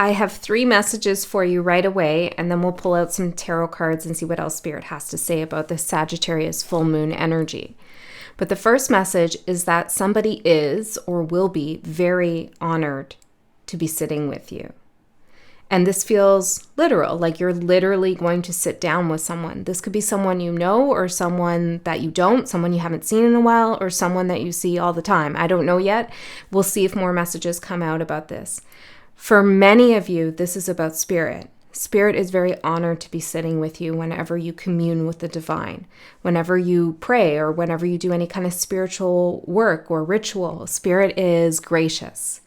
I have 3 messages for you right away, and then we'll pull out some tarot cards and see what else Spirit has to say about this Sagittarius full moon energy. But the first message is that somebody is or will be very honored to be sitting with you. And this feels literal, like you're literally going to sit down with someone. This could be someone you know, or someone that you don't, someone you haven't seen in a while, or someone that you see all the time. I don't know yet. We'll see if more messages come out about this. For many of you, this is about Spirit. Spirit is very honored to be sitting with you whenever you commune with the divine, whenever you pray, or whenever you do any kind of spiritual work or ritual. Spirit is gracious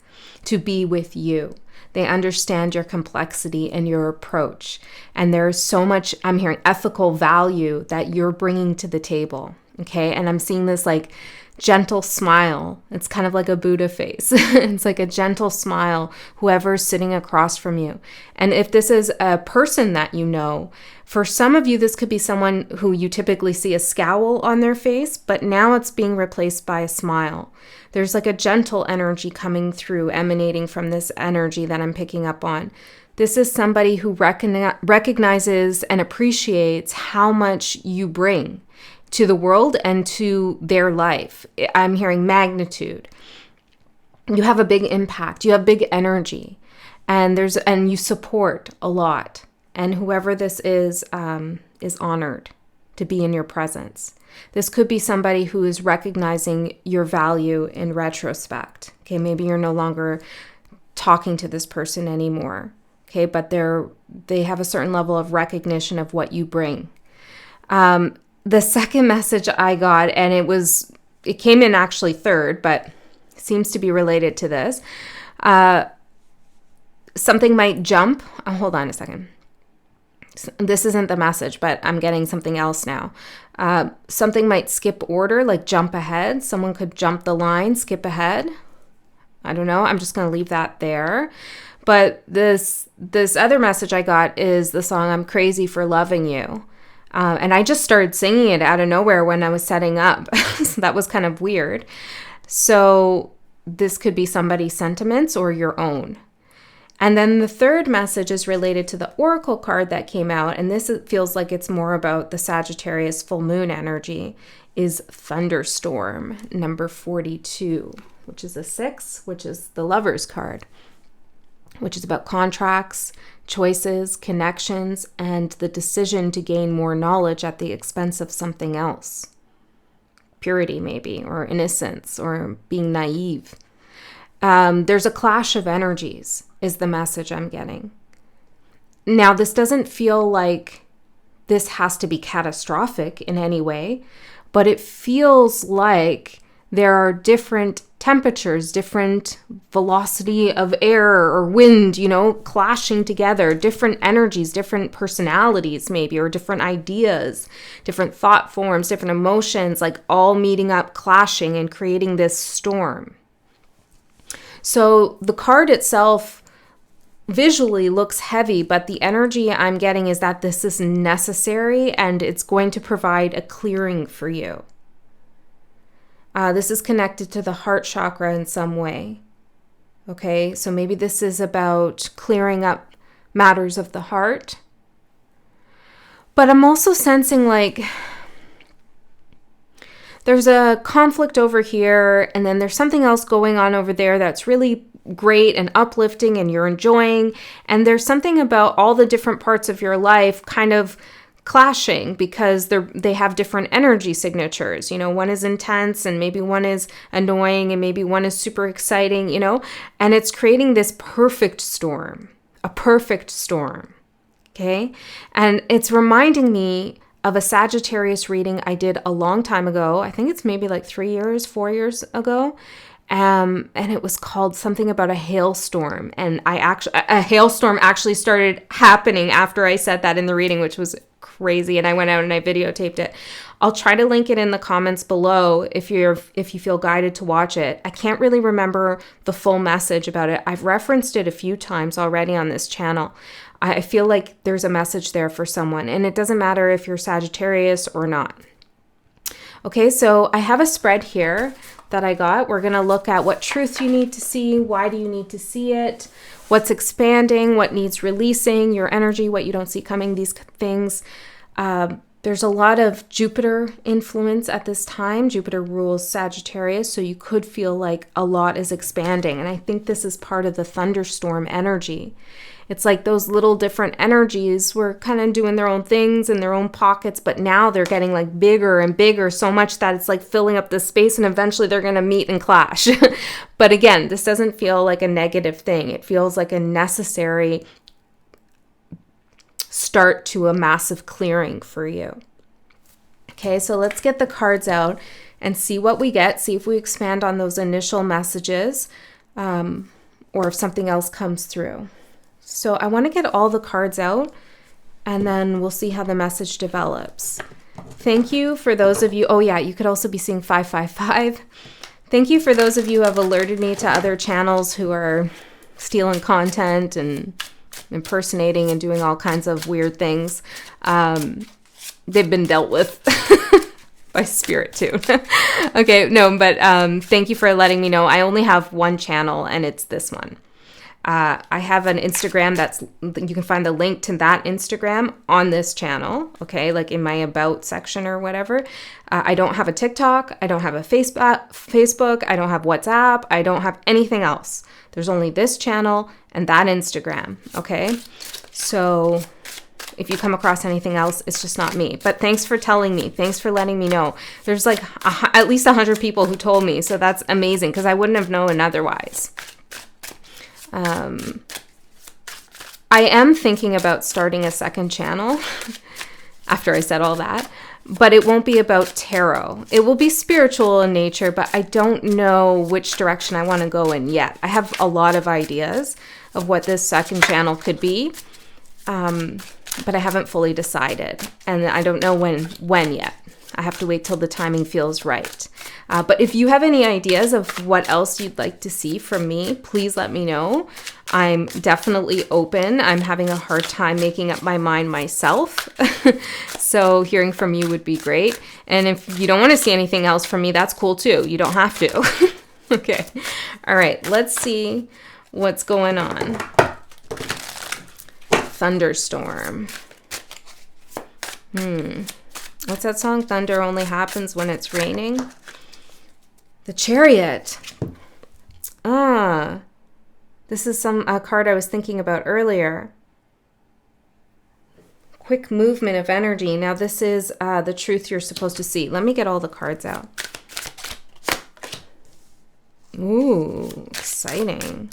to be with you. They understand your complexity and your approach. And there's so much, I'm hearing, ethical value that you're bringing to the table. Okay. And I'm seeing this like gentle smile. It's kind of like a Buddha face. It's like a gentle smile, whoever's sitting across from you. And if this is a person that you know, for some of you, this could be someone who you typically see a scowl on their face, but now it's being replaced by a smile. There's like a gentle energy coming through, emanating from this energy that I'm picking up on. This is somebody who recognizes and appreciates how much you bring to the world and to their life. I'm hearing magnitude. You have a big impact. You have big energy, and you support a lot. And whoever this is honored to be in your presence. This could be somebody who is recognizing your value in retrospect. Okay, maybe you're no longer talking to this person anymore. Okay, but they have a certain level of recognition of what you bring. The second message I got, and it came in actually third, but seems to be related to this. Something might jump. Hold on a second. This isn't the message, but I'm getting something else now. Something might skip order, like jump ahead. Someone could jump the line, skip ahead. I don't know. I'm just going to leave that there. But this other message I got is the song "I'm Crazy for Loving You." And I just started singing it out of nowhere when I was setting up. So that was kind of weird. So this could be somebody's sentiments or your own. And then the third message is related to the oracle card that came out. And this feels like it's more about the Sagittarius full moon energy, is Thunderstorm, number 42, which is a 6, which is the Lover's card, which is about contracts, choices, connections, and the decision to gain more knowledge at the expense of something else. Purity, maybe, or innocence, or being naive. There's a clash of energies, is the message I'm getting. Now, this doesn't feel like this has to be catastrophic in any way, but it feels like there are different temperatures, different velocity of air or wind, clashing together, different energies, different personalities maybe, or different ideas, different thought forms, different emotions, like all meeting up, clashing, and creating this storm. So the card itself visually looks heavy, but the energy I'm getting is that this is necessary and it's going to provide a clearing for you. This is connected to the heart chakra in some way. Okay, so maybe this is about clearing up matters of the heart. But I'm also sensing like there's a conflict over here, and then there's something else going on over there that's really great and uplifting and you're enjoying. And there's something about all the different parts of your life kind of clashing because they have different energy signatures. One is intense and maybe one is annoying and maybe one is super exciting, and it's creating this perfect storm, a perfect storm. Okay. And it's reminding me of a Sagittarius reading I did a long time ago. I think it's maybe like 4 years ago. And it was called something about a hailstorm. And a hailstorm actually started happening after I said that in the reading, which was crazy. And I went out and I videotaped it. I'll try to link it in the comments below if you feel guided to watch it. I can't really remember the full message about it. I've referenced it a few times already on this channel. I feel like there's a message there for someone, and it doesn't matter if you're Sagittarius or not. Okay, so I have a spread here that I got. We're going to look at what truth you need to see. Why do you need to see it? what's expanding, what needs releasing, your energy, what you don't see coming, these things. There's a lot of Jupiter influence at this time. Jupiter rules Sagittarius, so you could feel like a lot is expanding. And I think this is part of the thunderstorm energy. It's like those little different energies were kind of doing their own things in their own pockets, but now they're getting like bigger and bigger, so much that it's like filling up the space, and eventually they're going to meet and clash. But again, this doesn't feel like a negative thing. It feels like a necessary start to a massive clearing for you. Okay, so let's get the cards out and see what we get. See if we expand on those initial messages, or if something else comes through. So I want to get all the cards out, and then we'll see how the message develops. Thank you for those of you. Oh yeah, you could also be seeing 555. Thank you for those of you who have alerted me to other channels who are stealing content and impersonating and doing all kinds of weird things. They've been dealt with by spirit too. Okay, no, but thank you for letting me know. I only have one channel, and it's this one. I have an Instagram you can find the link to that Instagram on this channel, okay, like in my about section or whatever. I don't have a TikTok. I don't have a Facebook. I don't have WhatsApp. I don't have anything else. There's only this channel and that Instagram, okay? So if you come across anything else, it's just not me. But thanks for telling me. Thanks for letting me know. There's like at least 100 people who told me, so that's amazing because I wouldn't have known otherwise. I am thinking about starting a second channel after I said all that, but it won't be about tarot. It will be spiritual in nature, but I don't know which direction I want to go in yet. I have a lot of ideas of what this second channel could be, but I haven't fully decided, and I don't know when yet. I have to wait till the timing feels right. But if you have any ideas of what else you'd like to see from me, please let me know. I'm definitely open. I'm having a hard time making up my mind myself. So hearing from you would be great. And if you don't want to see anything else from me, that's cool too. You don't have to. Okay. All right. Let's see what's going on. Thunderstorm. What's that song? Thunder only happens when it's raining. The Chariot. This is a card I was thinking about earlier. Quick movement of energy. Now this is the truth you're supposed to see. Let me get all the cards out. Ooh, exciting.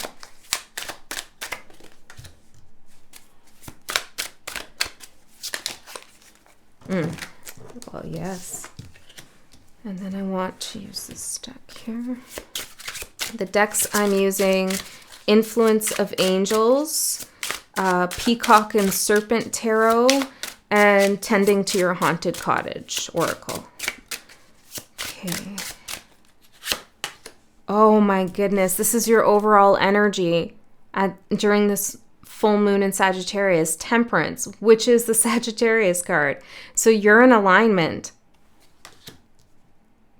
Well, yes. And then I want to use this deck here. The decks I'm using, Influence of Angels, Peacock and Serpent Tarot, and Tending to Your Haunted Cottage Oracle. Okay. Oh my goodness, this is your overall energy during this full moon in Sagittarius. Temperance, which is the Sagittarius card. So you're in alignment.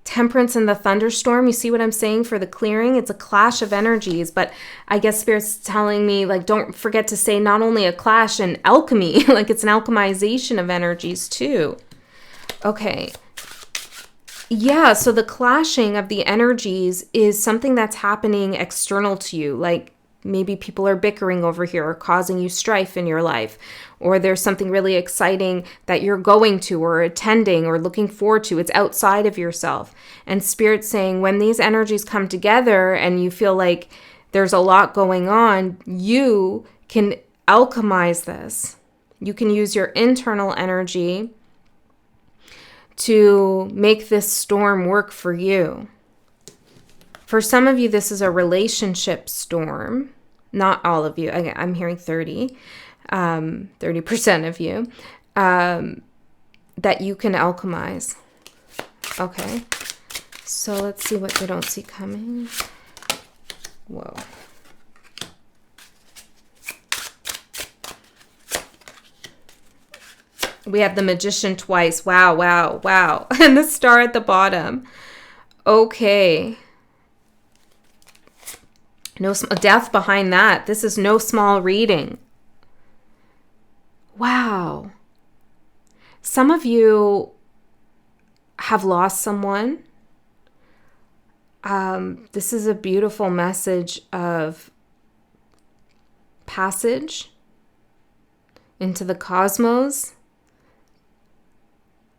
Temperance and the thunderstorm, you see what I'm saying for the clearing? It's a clash of energies, but I guess Spirit's telling me, like, don't forget to say not only a clash and alchemy, like it's an alchemization of energies too. Okay. Yeah, so the clashing of the energies is something that's happening external to you, like maybe people are bickering over here or causing you strife in your life, or there's something really exciting that you're going to or attending or looking forward to. It's outside of yourself. And Spirit's saying when these energies come together and you feel like there's a lot going on, you can alchemize this. You can use your internal energy to make this storm work for you. For some of you, this is a relationship storm. Not all of you. I'm hearing 30% of you, that you can alchemize. Okay. So let's see what they don't see coming. Whoa. We have the Magician twice. Wow, wow, wow. And the Star at the bottom. Okay. No death behind that. This is no small reading. Wow. Some of you have lost someone. This is a beautiful message of passage into the cosmos.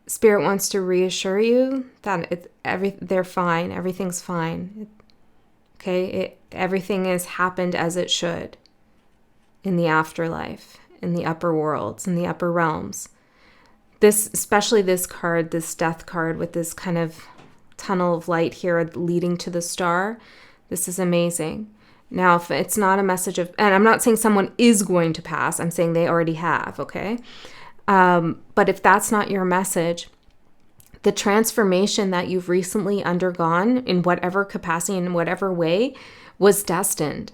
Spirit wants to reassure you that they're fine. Everything's fine. Okay, everything has happened as it should in the afterlife, in the upper worlds, in the upper realms. Especially this card, this death card with this kind of tunnel of light here leading to the star. This is amazing. Now, if it's not a message of, and I'm not saying someone is going to pass, I'm saying they already have, okay? But if that's not your message, the transformation that you've recently undergone in whatever capacity, in whatever way, was destined.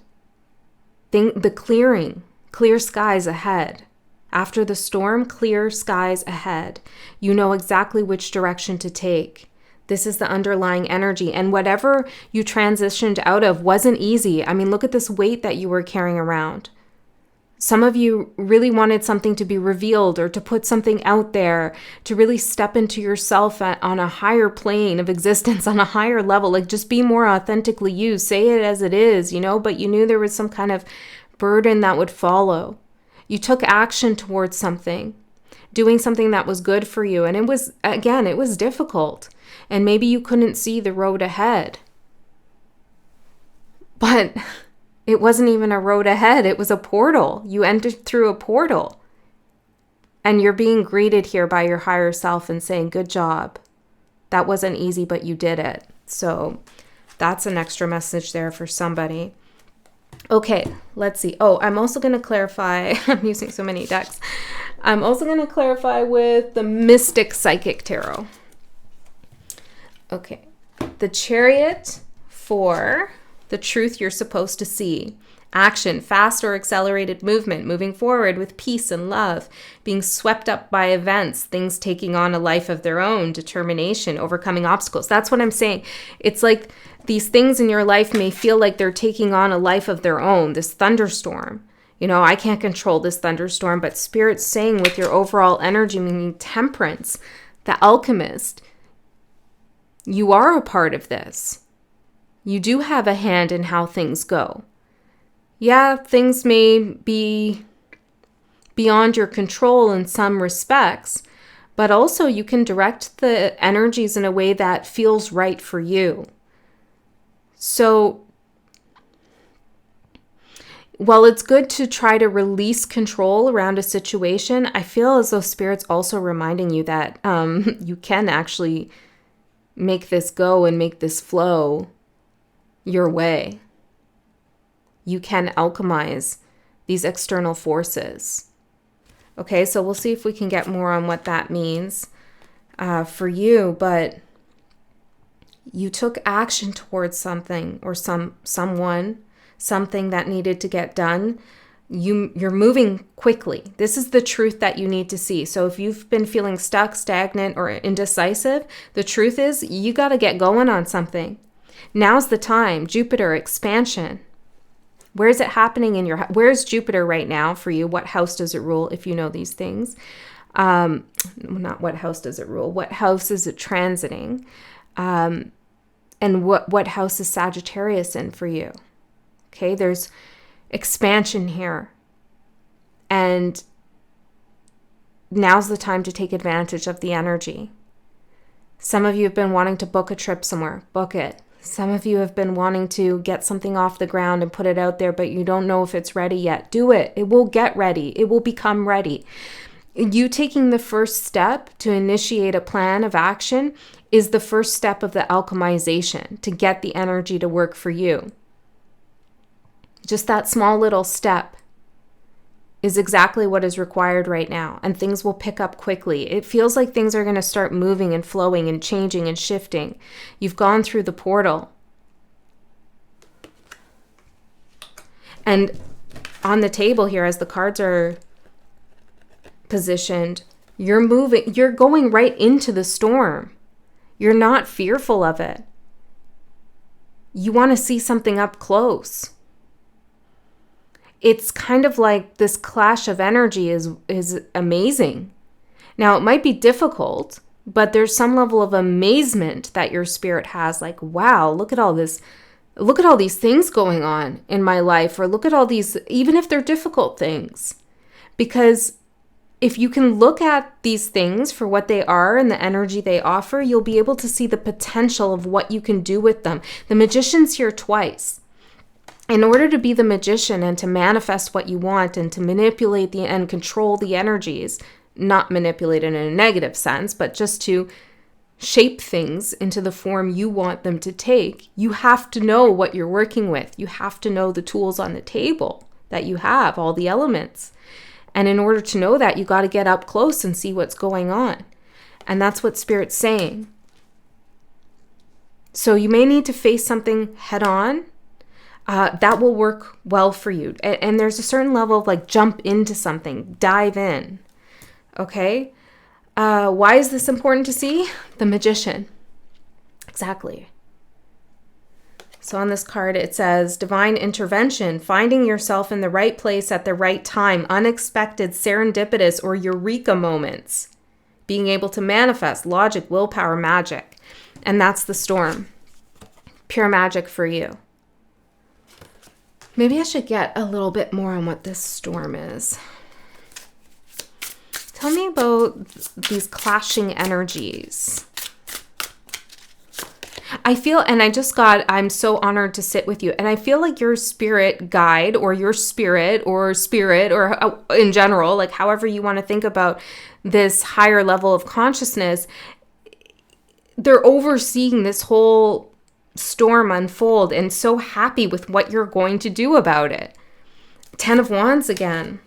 The clear skies ahead. After the storm, clear skies ahead. You know exactly which direction to take. This is the underlying energy. And whatever you transitioned out of wasn't easy. I mean, look at this weight that you were carrying around. Some of you really wanted something to be revealed or to put something out there, to really step into yourself on a higher plane of existence, on a higher level, like just be more authentically you, say it as it is, but you knew there was some kind of burden that would follow. You took action towards something, doing something that was good for you. And it was difficult. And maybe you couldn't see the road ahead. But it wasn't even a road ahead. It was a portal. You entered through a portal. And you're being greeted here by your higher self and saying, good job. That wasn't easy, but you did it. So that's an extra message there for somebody. Okay, let's see. Oh, I'm also going to clarify. I'm using so many decks. I'm also going to clarify with the Mystic Psychic Tarot. Okay, the Chariot for the truth you're supposed to see. Action, fast or accelerated movement, moving forward with peace and love, being swept up by events, things taking on a life of their own, determination, overcoming obstacles. That's what I'm saying. It's like these things in your life may feel like they're taking on a life of their own, this thunderstorm. I can't control this thunderstorm, but Spirit's saying with your overall energy, meaning temperance, the alchemist, you are a part of this. You do have a hand in how things go. Yeah, things may be beyond your control in some respects, but also you can direct the energies in a way that feels right for you. So, while it's good to try to release control around a situation, I feel as though Spirit's also reminding you that you can actually make this go and make this flow your way. You can alchemize these external forces. Okay, so we'll see if we can get more on what that means for you, but you took action towards something or someone, something that needed to get done. You're moving quickly. This is the truth that you need to see. So if you've been feeling stuck, stagnant, or indecisive, the truth is you got to get going on something. Now's the time. Jupiter, expansion. Where is it happening in your, where's Jupiter right now for you? What house does it rule, if you know these things? Not what house does it rule. What house is it transiting? And what house is Sagittarius in for you? Okay, there's expansion here. And now's the time to take advantage of the energy. Some of you have been wanting to book a trip somewhere. Book it. Some of you have been wanting to get something off the ground and put it out there, but you don't know if it's ready yet. Do it. It will get ready. It will become ready. You taking the first step to initiate a plan of action is the first step of the alchemization to get the energy to work for you. Just that small little step is exactly what is required right now, and things will pick up quickly. It feels like things are going to start moving and flowing and changing and shifting. You've gone through the portal. And on the table here, as the cards are positioned, you're going right into the storm. You're not fearful of it. You want to see something up close. it's kind of like this clash of energy is amazing. Now, it might be difficult, but there's some level of amazement that your spirit has, like, wow, look at all this. Look at all these things going on in my life, or look at all these, even if they're difficult things. Because if you can look at these things for what they are and the energy they offer, you'll be able to see the potential of what you can do with them. The magician's here twice. In order to be the magician and to manifest what you want and to manipulate and control the energies, not manipulate in a negative sense, but just to shape things into the form you want them to take, you have to know what you're working with. You have to know the tools on the table that you have, all the elements. And in order to know that, you got to get up close and see what's going on. And that's what Spirit's saying. So you may need to face something head on. That will work well for you. And there's a certain level of like jump into something, dive in. Okay? Why is this important to see? The magician. Exactly. So on this card, it says divine intervention, finding yourself in the right place at the right time, unexpected, serendipitous, or eureka moments, being able to manifest logic, willpower, magic. And that's the storm. Pure magic for you. Maybe I should get a little bit more on what this storm is. Tell me about these clashing energies. I feel, and I'm so honored to sit with you. And I feel like your spirit guide or your spirit or in general, like however you want to think about this higher level of consciousness, they're overseeing this whole storm unfold and so happy with what you're going to do about it. 10 of Wands again.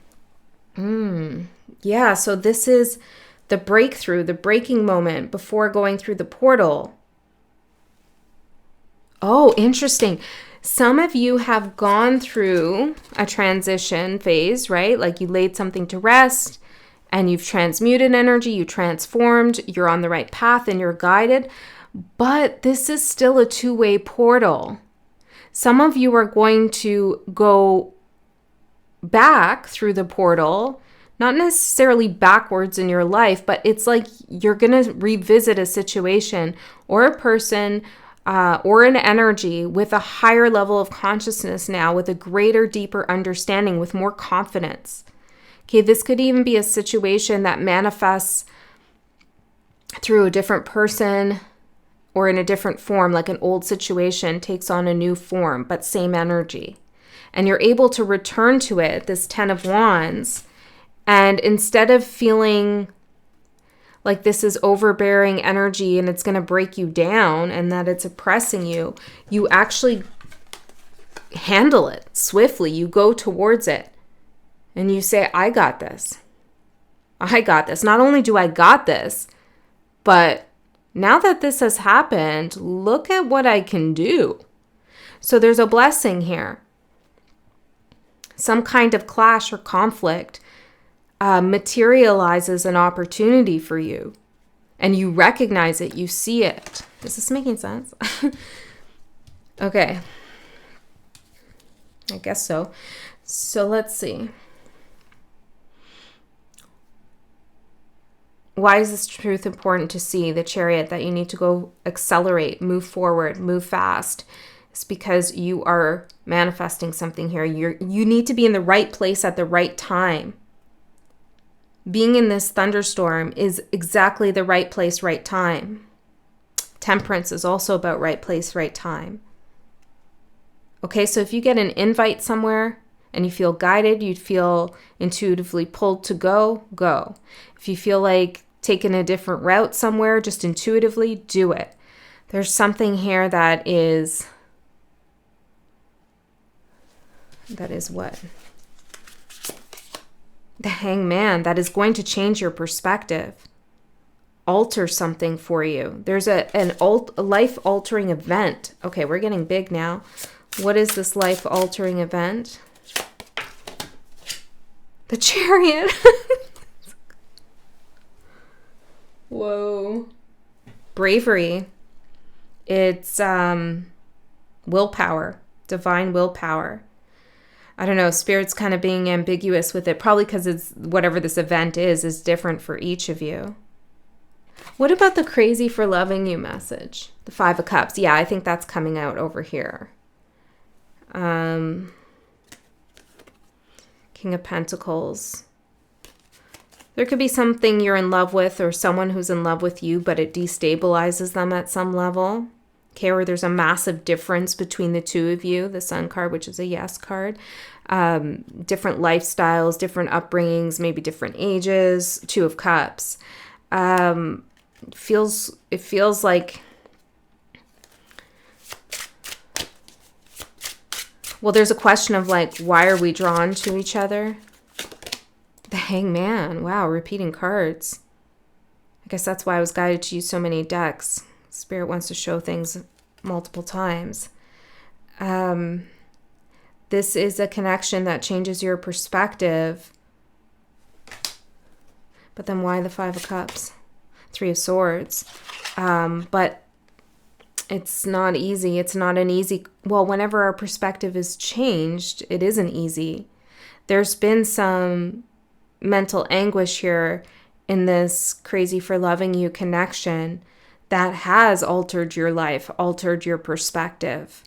Yeah, so this is the breakthrough, the breaking moment before going through the portal. Oh, interesting. Some of you have gone through a transition phase, right? Like you laid something to rest and you've transmuted energy, you transformed, you're on the right path and you're guided. But this is still a two-way portal. Some of you are going to go back through the portal, not necessarily backwards in your life, but it's like you're going to revisit a situation or a person or an energy with a higher level of consciousness now, with a greater, deeper understanding, with more confidence. Okay, this could even be a situation that manifests through a different person or in a different form, like an old situation takes on a new form, but same energy. And you're able to return to it, this 10 of Wands, and instead of feeling like this is overbearing energy and it's going to break you down and that it's oppressing you, you actually handle it swiftly. You go towards it and you say, I got this. I got this. Not only do I got this, but now that this has happened, look at what I can do. So there's a blessing here. Some kind of clash or conflict materializes an opportunity for you. And you recognize it. You see it. Is this making sense? Okay. I guess so. So let's see. Why is this truth important to see? The Chariot, that you need to go accelerate, move forward, move fast. It's because you are manifesting something here. You need to be in the right place at the right time. Being in this thunderstorm is exactly the right place, right time. Temperance is also about right place, right time. Okay, so if you get an invite somewhere and you feel guided, you feel intuitively pulled to go, go. If you feel like taking a different route somewhere, just intuitively do it. There's something here that is what? The Hangman, that is going to change your perspective, alter something for you. There's a life-altering event. Okay, we're getting big now. What is this life-altering event? The Chariot. Whoa. Bravery. It's willpower, divine willpower. I don't know, Spirit's kind of being ambiguous with it, probably because it's whatever this event is different for each of you. What about the crazy for loving you message? The Five of Cups. Yeah, I think that's coming out over here. King of Pentacles. There could be something you're in love with or someone who's in love with you, but it destabilizes them at some level. Okay, or there's a massive difference between the two of you. The Sun card, which is a yes card. Different lifestyles, different upbringings, maybe different ages. Two of Cups. It feels like, well, there's a question of like, why are we drawn to each other? The Hangman. Wow, repeating cards. I guess that's why I was guided to use so many decks. Spirit wants to show things multiple times. This is a connection that changes your perspective. But then why the Five of Cups? Three of Swords. But it's not easy. It's not an easy... Well, whenever our perspective is changed, it isn't easy. There's been some mental anguish here in this crazy for loving you connection that has altered your life, altered your perspective.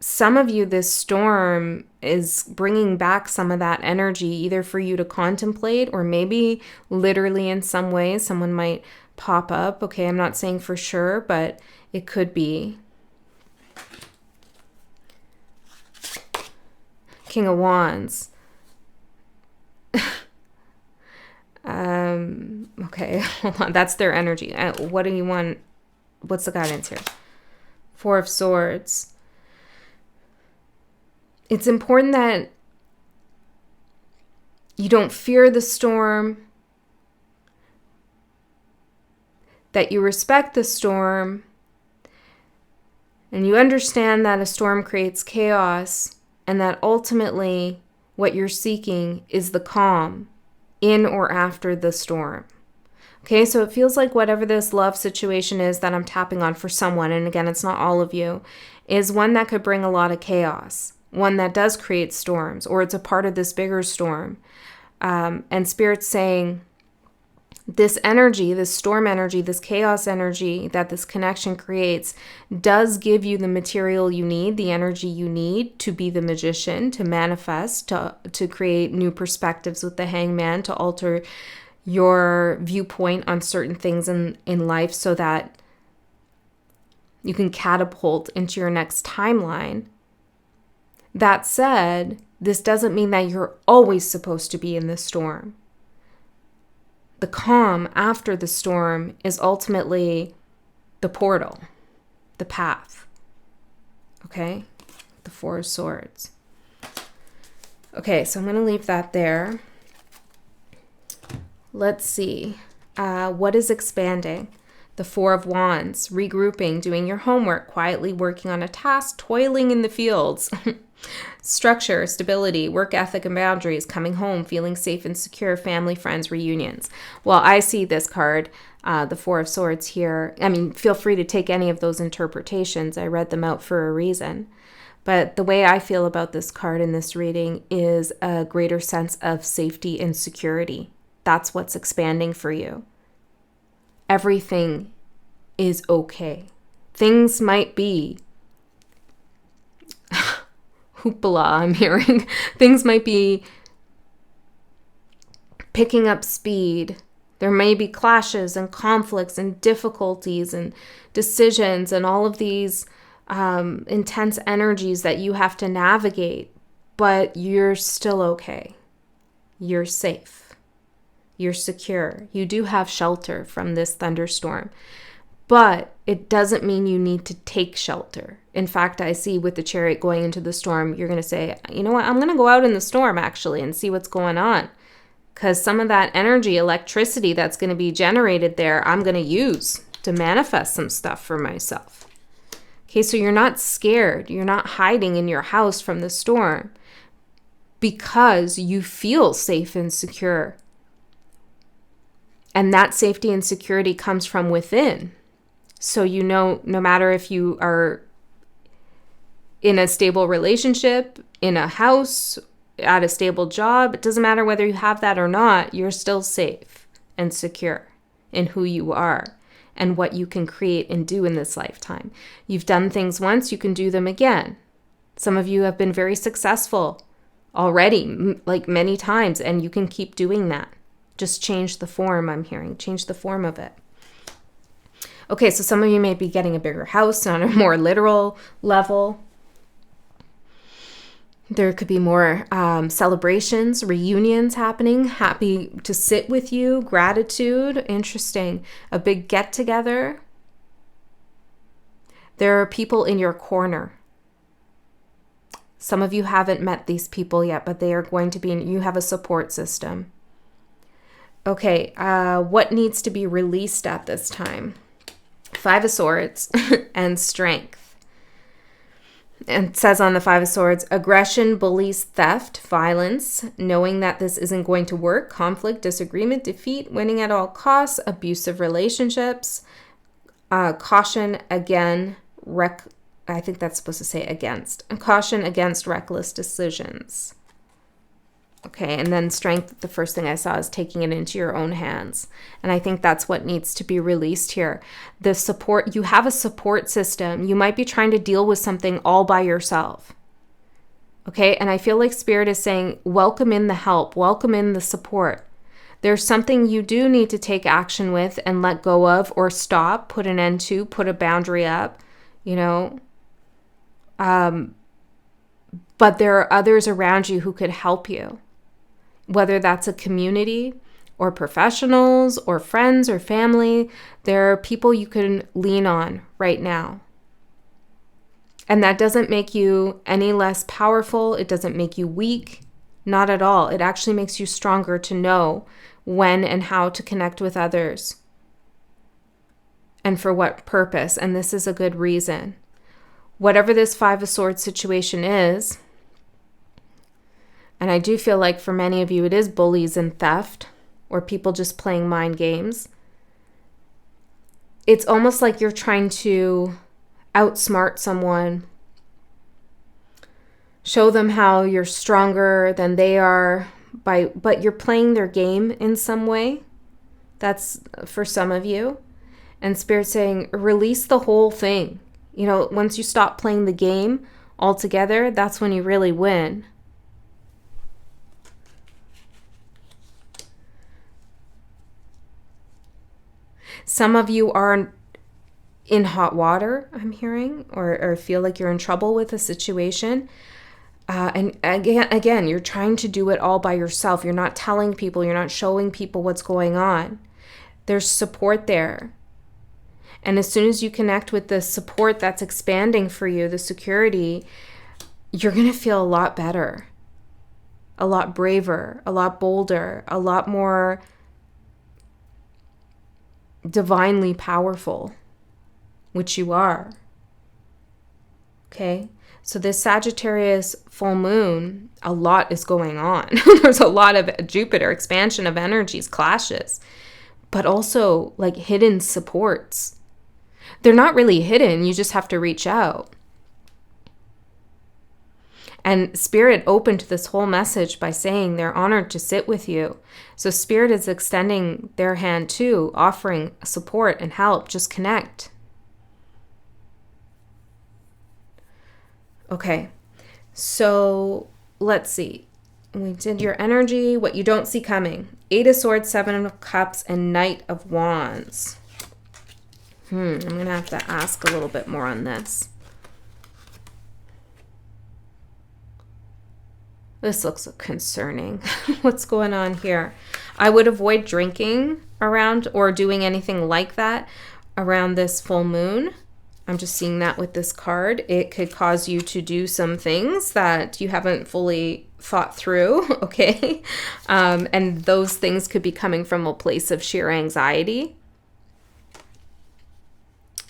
Some of you, this storm is bringing back some of that energy, either for you to contemplate or maybe literally in some way someone might pop up. Okay, I'm not saying for sure, but it could be. King of Wands. Okay, hold on. That's their energy. What do you want? What's the guidance here? Four of Swords. It's important that you don't fear the storm, that you respect the storm, and you understand that a storm creates chaos, and that ultimately what you're seeking is the calm in or after the storm. Okay, so it feels like whatever this love situation is that I'm tapping on for someone, and again, it's not all of you, is one that could bring a lot of chaos, one that does create storms, or it's a part of this bigger storm. And Spirit's saying this energy, this storm energy, this chaos energy that this connection creates does give you the material you need, the energy you need to be the magician, to manifest, to create new perspectives with the Hangman, to alter your viewpoint on certain things in life so that you can catapult into your next timeline. That said, this doesn't mean that you're always supposed to be in this storm. The calm after the storm is ultimately the portal, the path. Okay? The Four of Swords. Okay, so I'm going to leave that there. Let's see. What is expanding? The Four of Wands. Regrouping, doing your homework, quietly working on a task, toiling in the fields. Structure, stability, work ethic and boundaries, coming home, feeling safe and secure, family, friends, reunions. Well, I see this card, the Four of Swords here. I mean, feel free to take any of those interpretations. I read them out for a reason. But the way I feel about this card in this reading is a greater sense of safety and security. That's what's expanding for you. Everything is okay. Things might be hoopla, I'm hearing. Things might be picking up speed. There may be clashes and conflicts and difficulties and decisions and all of these intense energies that you have to navigate, but you're still okay. You're safe. You're secure. You do have shelter from this thunderstorm, but it doesn't mean you need to take shelter. In fact, I see with the Chariot going into the storm, you're going to say, you know what, I'm going to go out in the storm actually and see what's going on. Because some of that energy, electricity that's going to be generated there, I'm going to use to manifest some stuff for myself. Okay, so you're not scared. You're not hiding in your house from the storm because you feel safe and secure. And that safety and security comes from within. So you know, no matter if you are in a stable relationship, in a house, at a stable job. It doesn't matter whether you have that or not, you're still safe and secure in who you are and what you can create and do in this lifetime. You've done things once, you can do them again. Some of you have been very successful already, like many times, and you can keep doing that. Just change the form, I'm hearing. Change the form of it. Okay, so some of you may be getting a bigger house on a more literal level. There could be more celebrations, reunions happening, happy to sit with you, gratitude, interesting, a big get together. There are people in your corner. Some of you haven't met these people yet, but they are going to be, you have a support system. Okay, what needs to be released at this time? 5 of Swords and Strength. And it says on the 5 of Swords, aggression, bullies, theft, violence, knowing that this isn't going to work, conflict, disagreement, defeat, winning at all costs, abusive relationships, caution again, I think that's supposed to say against, caution against reckless decisions. Okay, and then strength, the first thing I saw is taking it into your own hands. And I think that's what needs to be released here. The support, you have a support system. You might be trying to deal with something all by yourself. Okay, and I feel like Spirit is saying, welcome in the help, welcome in the support. There's something you do need to take action with and let go of, or stop, put an end to, put a boundary up, you know. But there are others around you who could help you. Whether that's a community or professionals or friends or family, there are people you can lean on right now. And that doesn't make you any less powerful. It doesn't make you weak. Not at all. It actually makes you stronger to know when and how to connect with others and for what purpose. And this is a good reason. Whatever this 5 of Swords situation is, and I do feel like for many of you, it is bullies and theft or people just playing mind games. It's almost like you're trying to outsmart someone, show them how you're stronger than they are, but you're playing their game in some way. That's for some of you. And Spirit's saying, release the whole thing. You know, once you stop playing the game altogether, that's when you really win. Some of you are in hot water, I'm hearing, or feel like you're in trouble with a situation. And again, you're trying to do it all by yourself. You're not telling people, you're not showing people what's going on. There's support there. And as soon as you connect with the support that's expanding for you, the security, you're going to feel a lot better, a lot braver, a lot bolder, a lot more divinely powerful, which you are. Okay? So this Sagittarius full moon, a lot is going on. There's a lot of Jupiter expansion of energies, clashes, but also like hidden supports. They're not really hidden. You just have to reach out. And Spirit opened this whole message by saying they're honored to sit with you. So Spirit is extending their hand too, offering support and help. Just connect. Okay, so let's see. We did your energy, what you don't see coming. 8 of Swords, 7 of Cups, and Knight of Wands. I'm going to have to ask a little bit more on this. This looks concerning. What's going on here? I would avoid drinking around or doing anything like that around this full moon. I'm just seeing that with this card. It could cause you to do some things that you haven't fully thought through, okay? And those things could be coming from a place of sheer anxiety.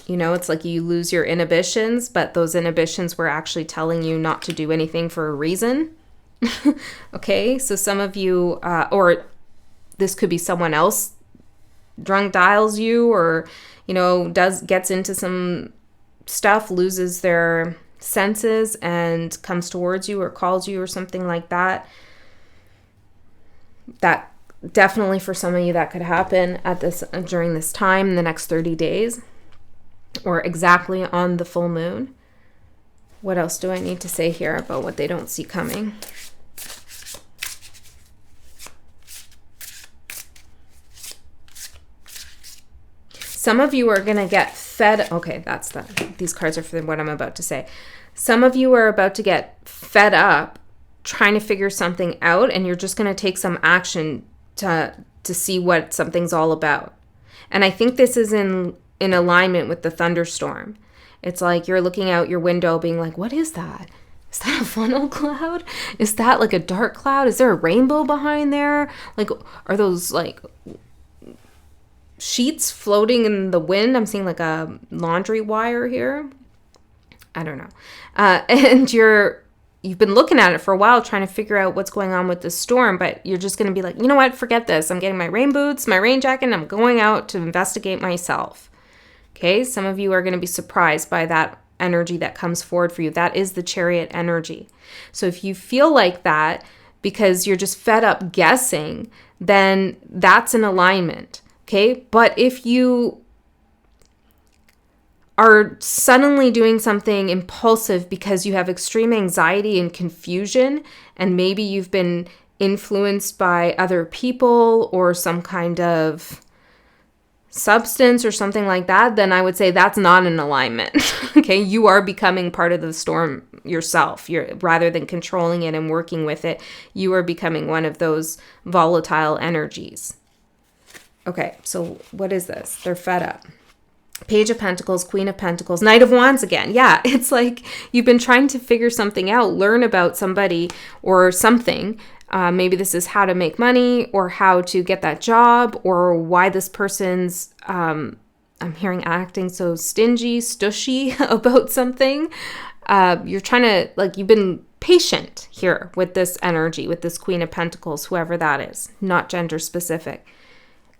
You know, it's like you lose your inhibitions, but those inhibitions were actually telling you not to do anything for a reason. Okay, so some of you, or this could be someone else drunk dials you, or, you know, gets into some stuff, loses their senses and comes towards you or calls you or something like that, that definitely for some of you that could happen during this time in the next 30 days or exactly on the full moon. What else do I need to say here about what they don't see coming? Some of you are going to get fed. Okay, these cards are for what I'm about to say. Some of you are about to get fed up trying to figure something out, and you're just going to take some action to see what something's all about. And I think this is in alignment with the thunderstorm. It's like you're looking out your window being like, what is that? Is that a funnel cloud? Is that like a dark cloud? Is there a rainbow behind there? Like, are those like sheets floating in the wind? I'm seeing like a laundry wire here. I don't know. And you've been looking at it for a while trying to figure out what's going on with the storm, but you're just going to be like, you know what? Forget this. I'm getting my rain boots, my rain jacket, and I'm going out to investigate myself. Okay? Some of you are going to be surprised by that energy that comes forward for you. That is the Chariot energy. So if you feel like that because you're just fed up guessing, then that's an alignment. Okay? But if you are suddenly doing something impulsive because you have extreme anxiety and confusion, and maybe you've been influenced by other people or some kind of substance or something like that, then I would say that's not an alignment. Okay, you are becoming part of the storm yourself. Rather than controlling it and working with it, you are becoming one of those volatile energies. Okay, so what is this? They're fed up. Page of Pentacles, Queen of Pentacles, Knight of Wands again. Yeah, it's like you've been trying to figure something out, learn about somebody or something. Maybe this is how to make money or how to get that job or why this person's, I'm hearing acting so stingy, stushy about something. You're trying to, like, you've been patient here with this energy, with this Queen of Pentacles, whoever that is, not gender specific.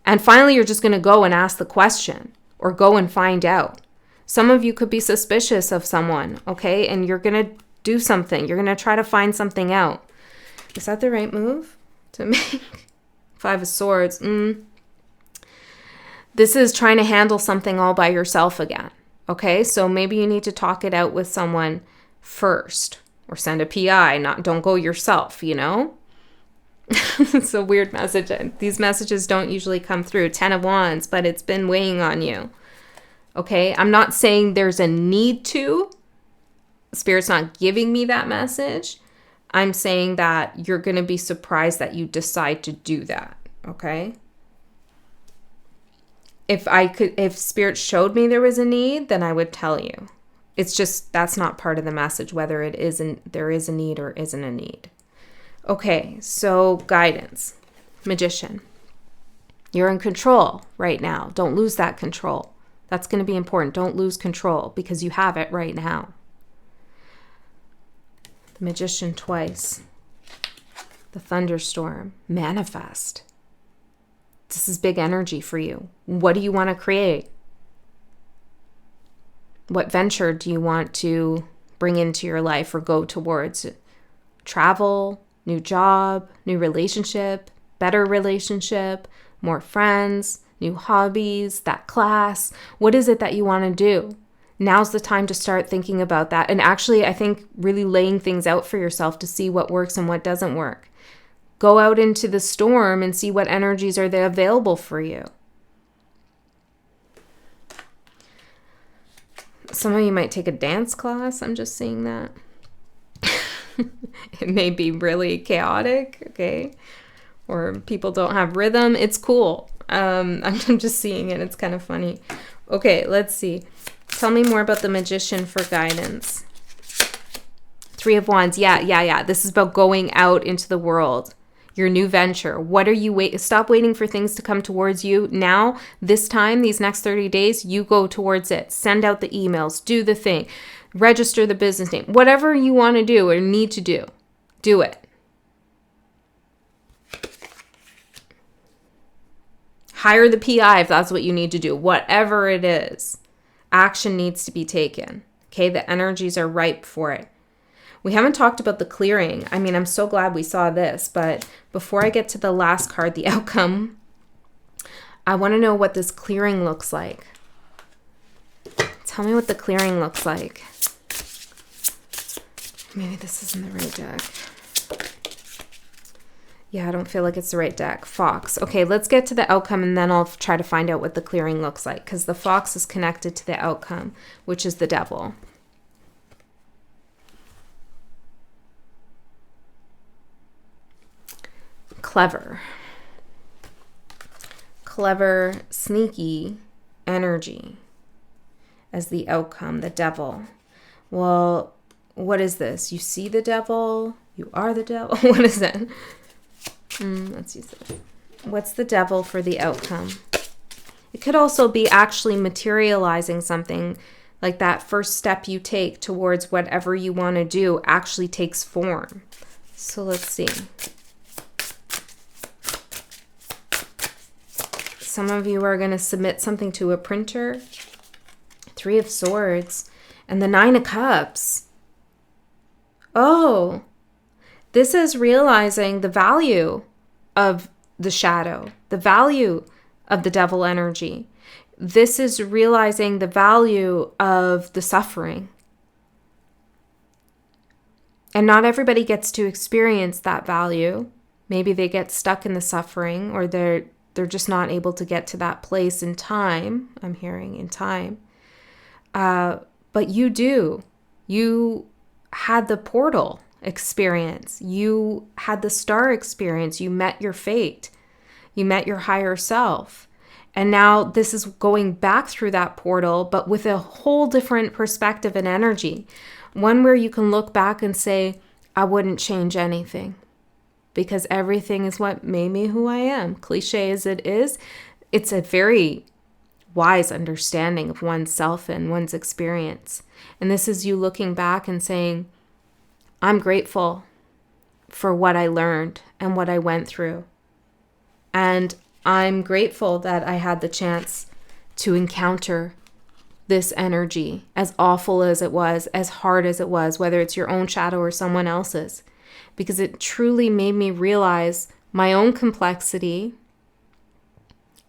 And finally, you're just going to go and ask the question or go and find out. Some of you could be suspicious of someone, okay? And you're going to do something. You're going to try to find something out. Is that the right move to make? 5 of Swords. This is trying to handle something all by yourself again, okay? So maybe you need to talk it out with someone first or send a PI. Don't go yourself, you know? It's a weird message. These messages don't usually come through. 10 of Wands, but it's been weighing on you. Okay? I'm not saying there's a need to. Spirit's not giving me that message. I'm saying that you're going to be surprised that you decide to do that. Okay? If Spirit showed me there was a need, then I would tell you. It's just, that's not part of the message, whether there is a need or isn't a need. Okay, so guidance, Magician. You're in control right now. Don't lose that control. That's going to be important. Don't lose control because you have it right now. The Magician twice. The Thunderstorm. Manifest. This is big energy for you. What do you want to create? What venture do you want to bring into your life or go towards? Travel, new job, new relationship, better relationship, more friends, new hobbies, that class. What is it that you want to do? Now's the time to start thinking about that. And actually, I think really laying things out for yourself to see what works and what doesn't work. Go out into the storm and see what energies are there available for you. Some of you might take a dance class. I'm just seeing that. It may be really chaotic, okay? Or people don't have rhythm. It's cool. I'm just seeing it. It's kind of funny. Okay, let's see. Tell me more about the Magician for guidance. 3 of Wands. Yeah. This is about going out into the world. Your new venture. What are you Stop waiting for things to come towards you. Now, this time, these next 30 days, you go towards it. Send out the emails. Do the thing. Register the business name. Whatever you want to do or need to do, do it. Hire the PI if that's what you need to do. Whatever it is, action needs to be taken. Okay, the energies are ripe for it. We haven't talked about the clearing. I mean, I'm so glad we saw this, but before I get to the last card, the outcome, I want to know what this clearing looks like. Tell me what the clearing looks like. Maybe this isn't the right deck. Yeah, I don't feel like it's the right deck. Fox. Okay, let's get to the outcome and then I'll try to find out what the clearing looks like, because the fox is connected to the outcome, which is the devil. Clever. Clever, sneaky energy as the outcome, the devil. Well, what is this? You see the devil? You are the devil? What is it? Let's use this. What's the devil for the outcome? It could also be actually materializing something, like that first step you take towards whatever you want to do actually takes form. So let's see. Some of you are going to submit something to a printer. 3 of Swords and the 9 of Cups. Oh, this is realizing the value of the shadow, the value of the devil energy. This is realizing the value of the suffering. And not everybody gets to experience that value. Maybe they get stuck in the suffering, or they're just not able to get to that place in time. I'm hearing in time. But you do. You had the portal experience. You had the star experience. You met your fate. You met your higher self. And now this is going back through that portal, but with a whole different perspective and energy. One where you can look back and say, I wouldn't change anything, because everything is what made me who I am. Cliche as it is, it's a very wise understanding of oneself and one's experience. And this is you looking back and saying, I'm grateful for what I learned and what I went through. And I'm grateful that I had the chance to encounter this energy, as awful as it was, as hard as it was, whether it's your own shadow or someone else's, because it truly made me realize my own complexity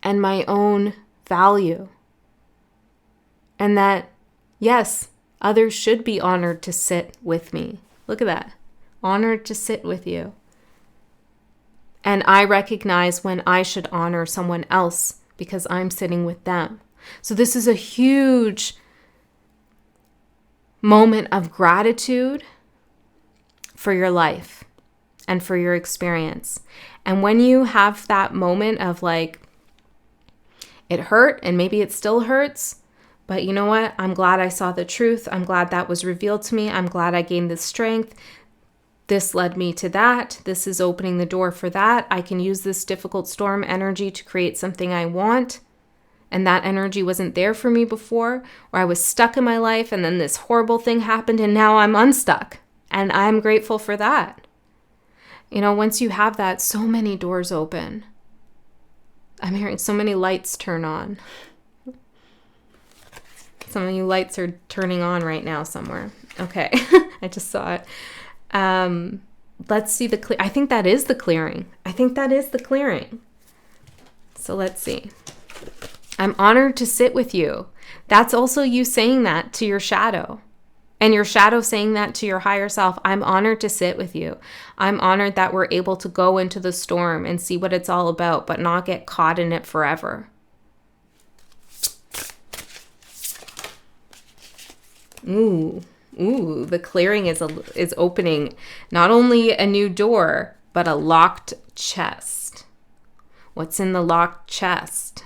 and my own value. And that, yes, others should be honored to sit with me. Look at that. Honored to sit with you. And I recognize when I should honor someone else because I'm sitting with them. So this is a huge moment of gratitude for your life and for your experience. And when you have that moment of like, it hurt and maybe it still hurts, but you know what? I'm glad I saw the truth. I'm glad that was revealed to me. I'm glad I gained the strength. This led me to that. This is opening the door for that. I can use this difficult storm energy to create something I want. And that energy wasn't there for me before, or I was stuck in my life and then this horrible thing happened and now I'm unstuck. And I'm grateful for that. You know, once you have that, so many doors open. I'm hearing so many lights turn on. Some of you lights are turning on right now somewhere. Okay, I just saw it. Let's see the I think that is the clearing. I think that is the clearing. So let's see. I'm honored to sit with you. That's also you saying that to your shadow. And your shadow saying that to your higher self. I'm honored to sit with you. I'm honored that we're able to go into the storm and see what it's all about, but not get caught in it forever. Ooh, the clearing is opening not only a new door, but a locked chest. What's in the locked chest?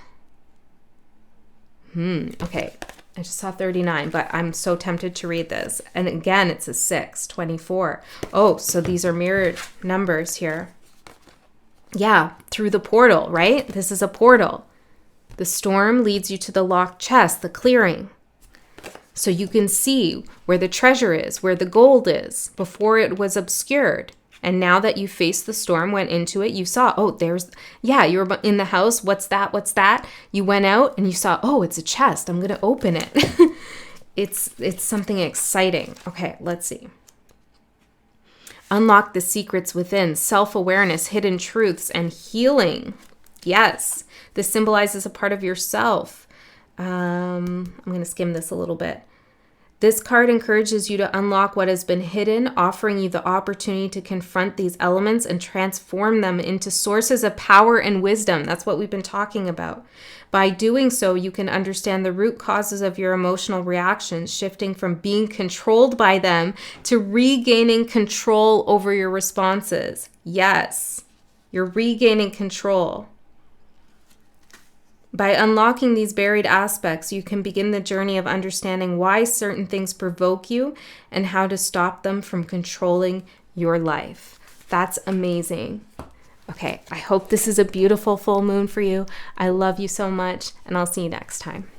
Okay. I just saw 39, but I'm so tempted to read this. And again, it's a 6, 24. Oh, so these are mirrored numbers here. Yeah, through the portal, right? This is a portal. The storm leads you to the locked chest, the clearing. So you can see where the treasure is, where the gold is, before it was obscured. And now that you faced the storm, went into it, you saw, oh, you were in the house. What's that? You went out and you saw, oh, it's a chest. I'm going to open it. it's something exciting. Okay, let's see. Unlock the secrets within, self-awareness, hidden truths, and healing. Yes, this symbolizes a part of yourself. I'm going to skim this a little bit. This card encourages you to unlock what has been hidden, offering you the opportunity to confront these elements and transform them into sources of power and wisdom. That's what we've been talking about. By doing so, you can understand the root causes of your emotional reactions, shifting from being controlled by them to regaining control over your responses. Yes, you're regaining control. By unlocking these buried aspects, you can begin the journey of understanding why certain things provoke you and how to stop them from controlling your life. That's amazing. Okay, I hope this is a beautiful full moon for you. I love you so much, and I'll see you next time.